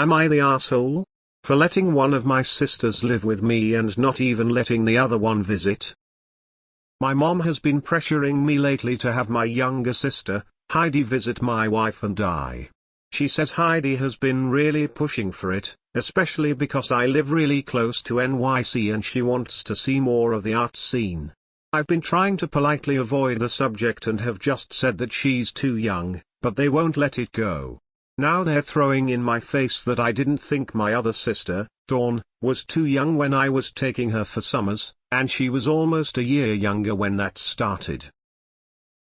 Am I the asshole? For letting one of my sisters live with me and not even letting the other one visit? My mom has been pressuring me lately to have my younger sister, Heidi, visit my wife and I. She says Heidi has been really pushing for it, especially because I live really close to NYC and she wants to see more of the art scene. I've been trying to politely avoid the subject and have just said that she's too young, but they won't let it go. Now they're throwing in my face that I didn't think my other sister, Dawn, was too young when I was taking her for summers, and she was almost a year younger when that started.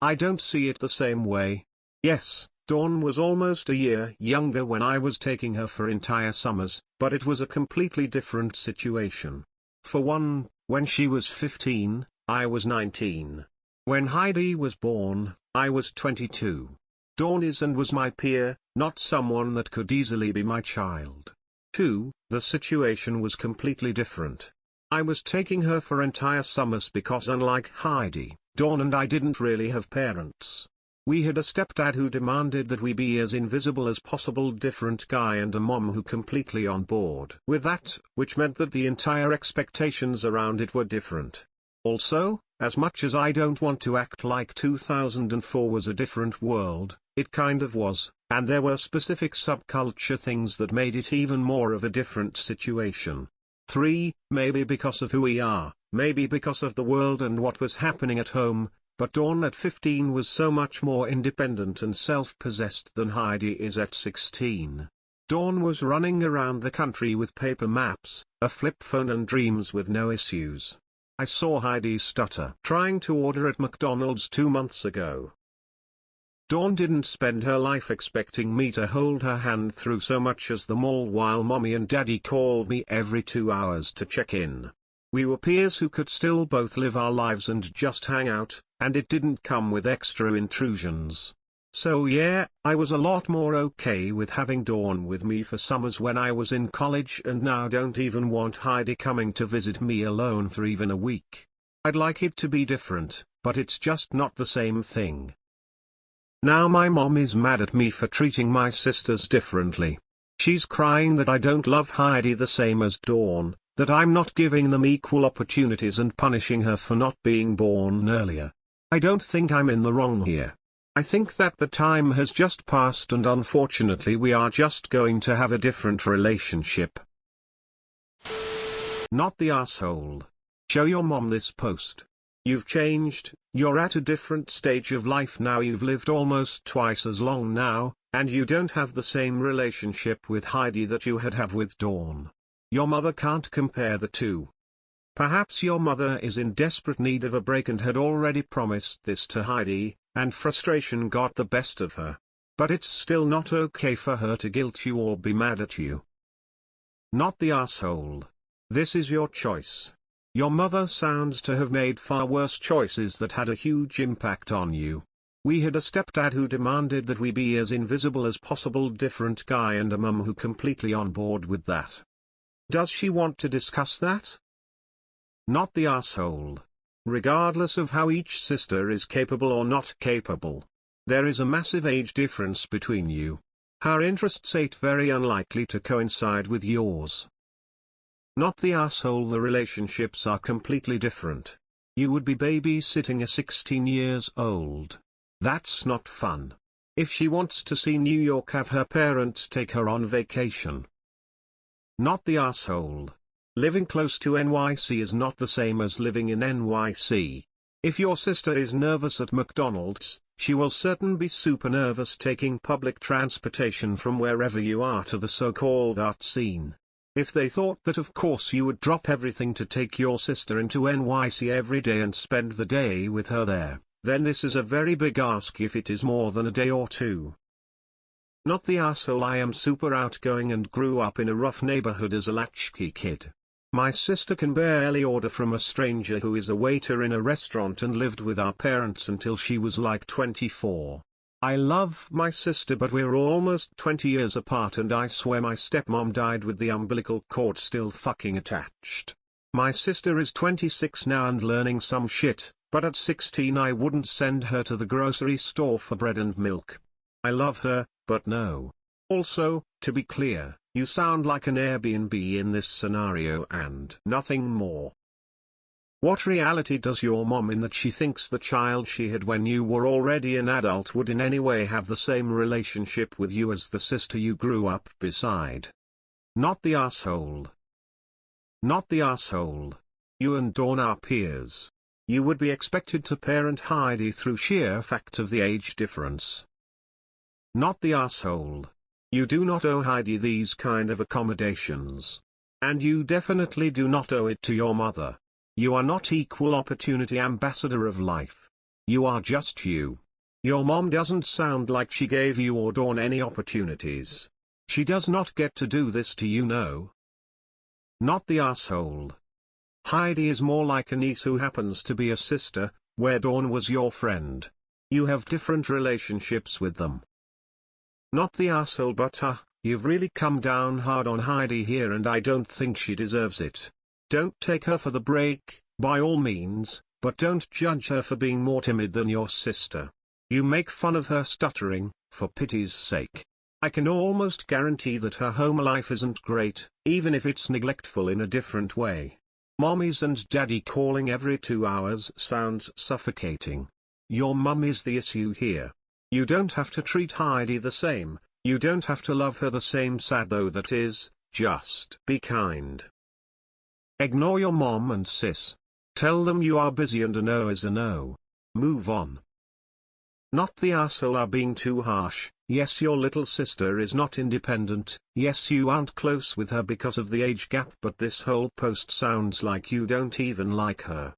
I don't see it the same way. Yes, Dawn was almost a year younger when I was taking her for entire summers, but it was a completely different situation. For one, when she was 15, I was 19. When Heidi was born, I was 22. Dawn is and was my peer, not someone that could easily be my child. 2. The situation was completely different. I was taking her for entire summers because unlike Heidi, Dawn and I didn't really have parents. We had a stepdad who demanded that we be as invisible as possible, different guy, and a mom who completely on board with that, which meant that the entire expectations around it were different. Also, as much as I don't want to act like 2004 was a different world, it kind of was, and there were specific subculture things that made it even more of a different situation. 3. Maybe because of who we are, maybe because of the world and what was happening at home, but Dawn at 15 was so much more independent and self-possessed than Heidi is at 16. Dawn was running around the country with paper maps, a flip phone and dreams with no issues. I saw Heidi stutter trying to order at McDonald's 2 months ago. Dawn didn't spend her life expecting me to hold her hand through so much as the mall while mommy and daddy called me every 2 hours to check in. We were peers who could still both live our lives and just hang out, and it didn't come with extra intrusions. So yeah, I was a lot more okay with having Dawn with me for summers when I was in college, and now don't even want Heidi coming to visit me alone for even a week. I'd like it to be different, but it's just not the same thing. Now my mom is mad at me for treating my sisters differently. She's crying that I don't love Heidi the same as Dawn, that I'm not giving them equal opportunities and punishing her for not being born earlier. I don't think I'm in the wrong here. I think that the time has just passed and unfortunately we are just going to have a different relationship. Not the asshole. Show your mom this post. You've changed, you're at a different stage of life now, you've lived almost twice as long now, and you don't have the same relationship with Heidi that you had with Dawn. Your mother can't compare the two. Perhaps your mother is in desperate need of a break and had already promised this to Heidi, and frustration got the best of her. But it's still not okay for her to guilt you or be mad at you. Not the asshole. This is your choice. Your mother sounds to have made far worse choices that had a huge impact on you. We had a stepdad who demanded that we be as invisible as possible, different guy, and a mum who completely on board with that. Does she want to discuss that? Not the asshole. Regardless of how each sister is capable or not capable, there is a massive age difference between you. Her interests ain't very unlikely to coincide with yours. Not the asshole. The relationships are completely different. You would be babysitting a 16 years old. That's not fun. If she wants to see New York, have her parents take her on vacation. Not the asshole. Living close to NYC is not the same as living in NYC. If your sister is nervous at McDonald's, she will certainly be super nervous taking public transportation from wherever you are to the so-called art scene. If they thought that of course you would drop everything to take your sister into NYC every day and spend the day with her there, then this is a very big ask if it is more than a day or two. Not the asshole. I am super outgoing and grew up in a rough neighborhood as a latchkey kid. My sister can barely order from a stranger who is a waiter in a restaurant and lived with our parents until she was like 24. I love my sister, but we're almost 20 years apart, and I swear my stepmom died with the umbilical cord still fucking attached. My sister is 26 now and learning some shit, but at 16 I wouldn't send her to the grocery store for bread and milk. I love her, but no. Also, to be clear, You sound like an Airbnb in this scenario and nothing more. What reality does your mom in that she thinks the child she had when you were already an adult would in any way have the same relationship with you as the sister you grew up beside? Not the asshole. Not the asshole. You and Dawn are peers. You would be expected to parent Heidi through sheer fact of the age difference. Not the asshole. You do not owe Heidi these kind of accommodations. And you definitely do not owe it to your mother. You are not equal opportunity ambassador of life. You are just you. Your mom doesn't sound like she gave you or Dawn any opportunities. She does not get to do this to you, no. Not the asshole. Heidi is more like a niece who happens to be a sister, where Dawn was your friend. You have different relationships with them. Not the asshole, but you've really come down hard on Heidi here and I don't think she deserves it. Don't take her for the break, by all means, but don't judge her for being more timid than your sister. You make fun of her stuttering, for pity's sake. I can almost guarantee that her home life isn't great, even if it's neglectful in a different way. Mommies and daddy calling every 2 hours sounds suffocating. Your mum is the issue here. You don't have to treat Heidi the same, you don't have to love her the same, sad though that is, just be kind. Ignore your mom and sis. Tell them you are busy and a no is a no. Move on. Not the asshole are being too harsh. Yes, your little sister is not independent, yes you aren't close with her because of the age gap, but this whole post sounds like you don't even like her.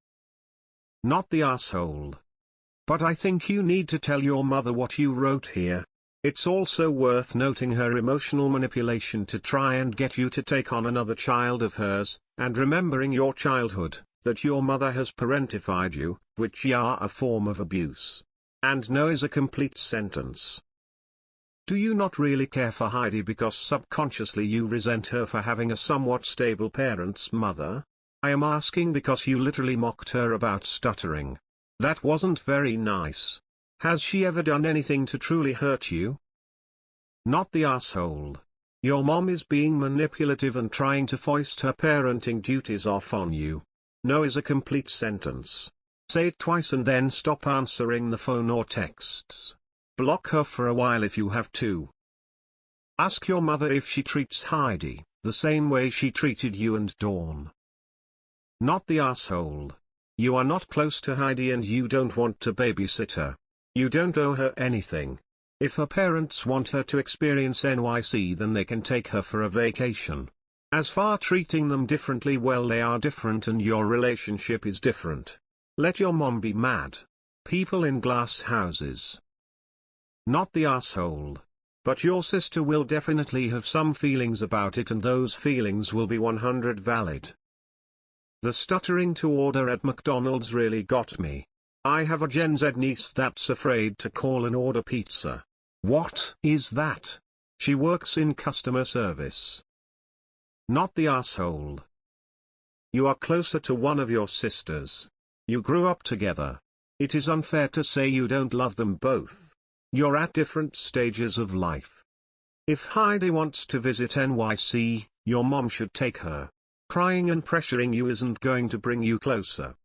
Not the asshole. But I think you need to tell your mother what you wrote here. It's also worth noting her emotional manipulation to try and get you to take on another child of hers, and remembering your childhood, that your mother has parentified you, which are a form of abuse. And no is a complete sentence. Do you not really care for Heidi because subconsciously you resent her for having a somewhat stable parent's mother? I am asking because you literally mocked her about stuttering. That wasn't very nice. Has she ever done anything to truly hurt you? Not the asshole. Your mom is being manipulative and trying to foist her parenting duties off on you. No is a complete sentence. Say it twice and then stop answering the phone or texts. Block her for a while if you have to. Ask your mother if she treats Heidi the same way she treated you and Dawn. Not the asshole. You are not close to Heidi and you don't want to babysit her. You don't owe her anything. If her parents want her to experience NYC, then they can take her for a vacation. As far treating them differently, well, they are different and your relationship is different. Let your mom be mad. People in glass houses. Not the asshole. But your sister will definitely have some feelings about it and those feelings will be 100% valid. The stuttering to order at McDonald's really got me. I have a Gen Z niece that's afraid to call and order pizza. What is that? She works in customer service. Not the asshole. You are closer to one of your sisters. You grew up together. It is unfair to say you don't love them both. You're at different stages of life. If Heidi wants to visit NYC, your mom should take her. Crying and pressuring you isn't going to bring you closer.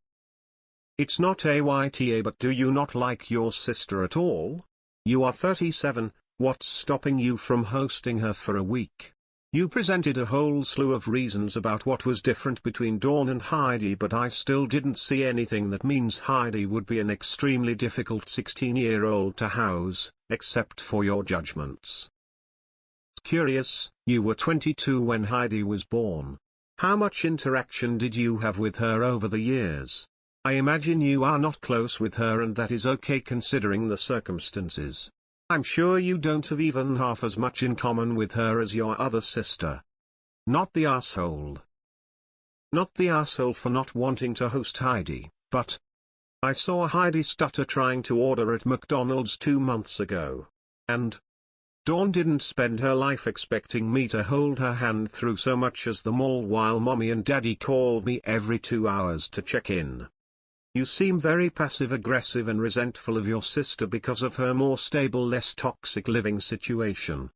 It's not AITA, but do you not like your sister at all? You are 37, what's stopping you from hosting her for a week? You presented a whole slew of reasons about what was different between Dawn and Heidi, but I still didn't see anything that means Heidi would be an extremely difficult 16-year-old to house, except for your judgments. Curious, you were 22 when Heidi was born. How much interaction did you have with her over the years? I imagine you are not close with her and that is okay considering the circumstances. I'm sure you don't have even half as much in common with her as your other sister. Not the asshole. Not the asshole for not wanting to host Heidi, but I saw Heidi stutter trying to order at McDonald's 2 months ago. And Dawn didn't spend her life expecting me to hold her hand through so much as the mall while mommy and daddy called me every 2 hours to check in. You seem very passive-aggressive and resentful of your sister because of her more stable, less toxic living situation.